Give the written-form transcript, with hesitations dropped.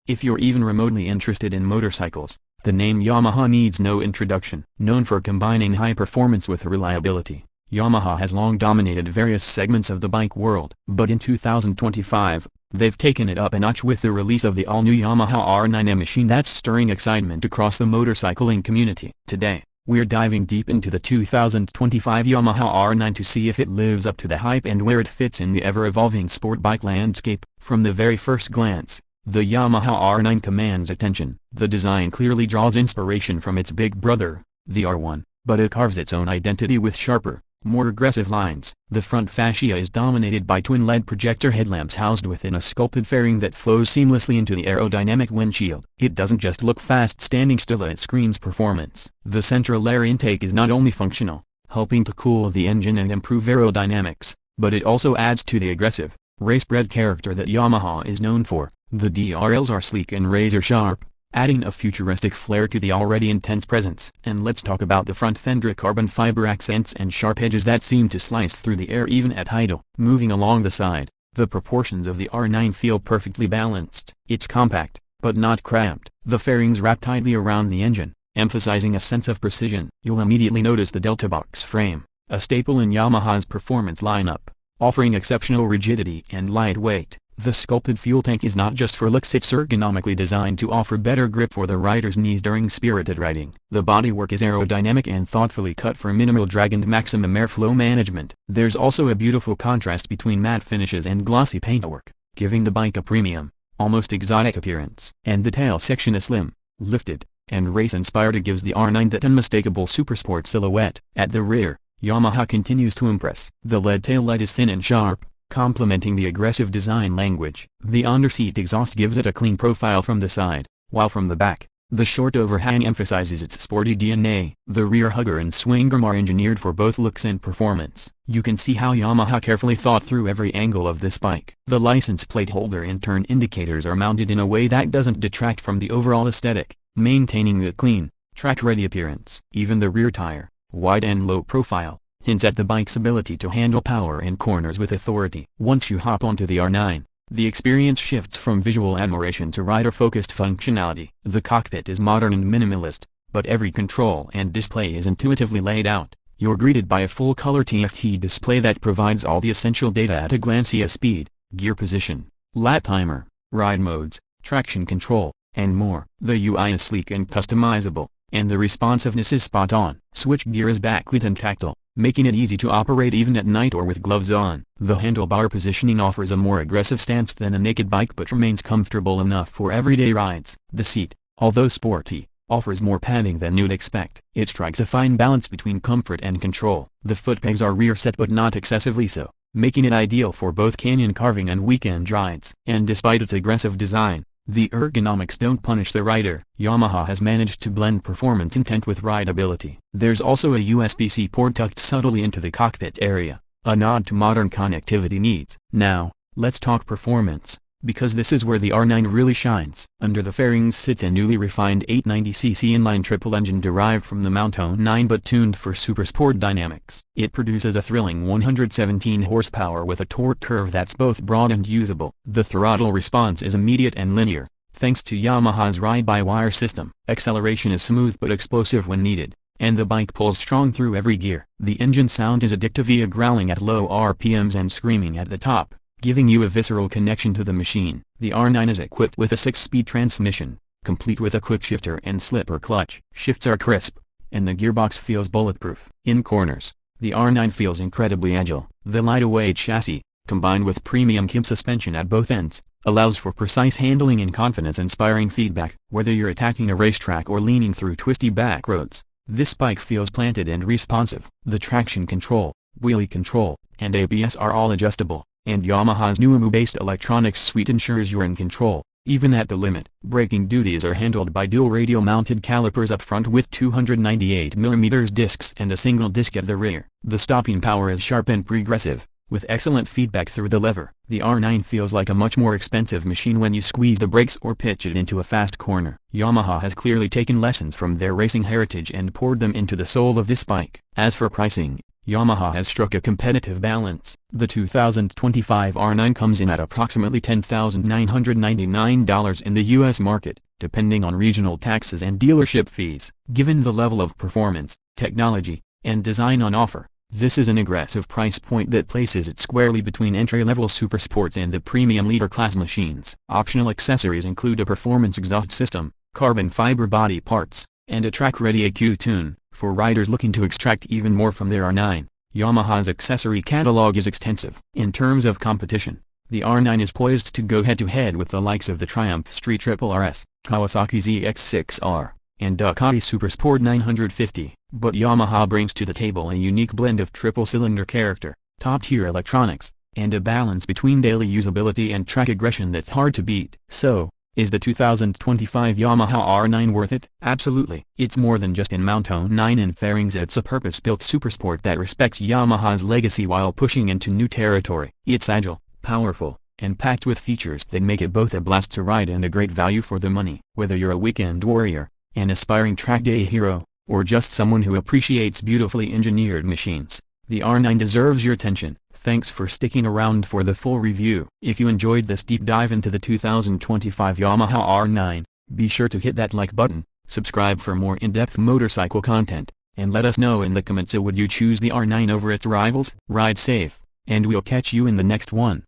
If you're even remotely interested in motorcycles, the name Yamaha needs no introduction. Known for combining high performance with reliability, Yamaha has long dominated various segments of the bike world. But in 2025, they've taken it up a notch with the release of the all-new Yamaha R9, a machine that's stirring excitement across the motorcycling community. Today, we're diving deep into the 2025 Yamaha R9 to see if it lives up to the hype and where it fits in the ever-evolving sport bike landscape. From the very first glance, the Yamaha R9 commands attention. The design clearly draws inspiration from its big brother, the R1, but it carves its own identity with sharper, more aggressive lines. The front fascia is dominated by twin LED projector headlamps housed within a sculpted fairing that flows seamlessly into the aerodynamic windshield. It doesn't just look fast standing still, it screams performance. The central air intake is not only functional, helping to cool the engine and improve aerodynamics, but it also adds to the aggressive, race-bred character that Yamaha is known for. The DRLs are sleek and razor-sharp, adding a futuristic flair to the already intense presence. And let's talk about the front fender carbon fiber accents and sharp edges that seem to slice through the air even at idle. Moving along the side, the proportions of the R9 feel perfectly balanced. It's compact, but not cramped. The fairings wrap tightly around the engine, emphasizing a sense of precision. You'll immediately notice the Delta box frame, a staple in Yamaha's performance lineup, offering exceptional rigidity and lightweight. The sculpted fuel tank is not just for looks, it's ergonomically designed to offer better grip for the rider's knees during spirited riding. The bodywork is aerodynamic and thoughtfully cut for minimal drag and maximum airflow management. There's also a beautiful contrast between matte finishes and glossy paintwork, giving the bike a premium, almost exotic appearance. And the tail section is slim, lifted, and race-inspired. It gives the R9 that unmistakable supersport silhouette. At the rear, Yamaha continues to impress. The LED taillight is thin and sharp, complementing the aggressive design language. The underseat exhaust gives it a clean profile from the side, while from the back, the short overhang emphasizes its sporty DNA. The rear hugger and swing arm are engineered for both looks and performance. You can see how Yamaha carefully thought through every angle of this bike. The license plate holder and turn indicators are mounted in a way that doesn't detract from the overall aesthetic, maintaining a clean, track-ready appearance. Even the rear tire, wide and low profile, hints at the bike's ability to handle power and corners with authority. Once you hop onto the R9, the experience shifts from visual admiration to rider-focused functionality. The cockpit is modern and minimalist, but every control and display is intuitively laid out. You're greeted by a full-color TFT display that provides all the essential data at a glance: speed, gear position, lap timer, ride modes, traction control, and more. The UI is sleek and customizable, and the responsiveness is spot on. Switch gear is backlit and tactile, making it easy to operate even at night or with gloves on. The handlebar positioning offers a more aggressive stance than a naked bike but remains comfortable enough for everyday rides. The seat, although sporty, offers more padding than you'd expect. It strikes a fine balance between comfort and control. The foot pegs are rear set but not excessively so, making it ideal for both canyon carving and weekend rides. And despite its aggressive design, the ergonomics don't punish the rider. Yamaha has managed to blend performance intent with rideability. There's also a USB-C port tucked subtly into the cockpit area, a nod to modern connectivity needs. Now, let's talk performance, because this is where the R9 really shines. Under the fairings sits a newly refined 890cc inline triple engine derived from the Mountain 9 but tuned for supersport dynamics. It produces a thrilling 117 horsepower with a torque curve that's both broad and usable. The throttle response is immediate and linear, thanks to Yamaha's ride-by-wire system. Acceleration is smooth but explosive when needed, and the bike pulls strong through every gear. The engine sound is addictive via growling at low RPMs and screaming at the top, giving you a visceral connection to the machine. The R9 is equipped with a 6-speed transmission, complete with a quick shifter and slipper clutch. Shifts are crisp, and the gearbox feels bulletproof. In corners, the R9 feels incredibly agile. The lightweight chassis, combined with premium KIM suspension at both ends, allows for precise handling and confidence-inspiring feedback. Whether you're attacking a racetrack or leaning through twisty back roads, this bike feels planted and responsive. The traction control, wheelie control, and ABS are all adjustable, and Yamaha's new EMU-based electronics suite ensures you're in control, even at the limit. Braking duties are handled by dual radial-mounted calipers up front with 298mm discs and a single disc at the rear. The stopping power is sharp and progressive, with excellent feedback through the lever. The R9 feels like a much more expensive machine when you squeeze the brakes or pitch it into a fast corner. Yamaha has clearly taken lessons from their racing heritage and poured them into the soul of this bike. As for pricing, Yamaha has struck a competitive balance. The 2025 R9 comes in at approximately $10,999 in the U.S. market, depending on regional taxes and dealership fees. Given the level of performance, technology, and design on offer, this is an aggressive price point that places it squarely between entry-level supersports and the premium leader-class machines. Optional accessories include a performance exhaust system, carbon fiber body parts, and a track-ready EQ tune. For riders looking to extract even more from their R9, Yamaha's accessory catalog is extensive. In terms of competition, the R9 is poised to go head-to-head with the likes of the Triumph Street Triple RS, Kawasaki ZX-6R, and Ducati Supersport 950. But Yamaha brings to the table a unique blend of triple-cylinder character, top-tier electronics, and a balance between daily usability and track aggression that's hard to beat. So, is the 2025 Yamaha R9 worth it? Absolutely. It's more than just a Mountain 9 and fairings, it's a purpose-built supersport that respects Yamaha's legacy while pushing into new territory. It's agile, powerful, and packed with features that make it both a blast to ride and a great value for the money. Whether you're a weekend warrior, an aspiring track day hero, or just someone who appreciates beautifully engineered machines, the R9 deserves your attention. Thanks for sticking around for the full review. If you enjoyed this deep dive into the 2025 Yamaha R9, be sure to hit that like button, subscribe for more in-depth motorcycle content, and let us know in the comments, would you choose the R9 over its rivals? Ride safe, and we'll catch you in the next one.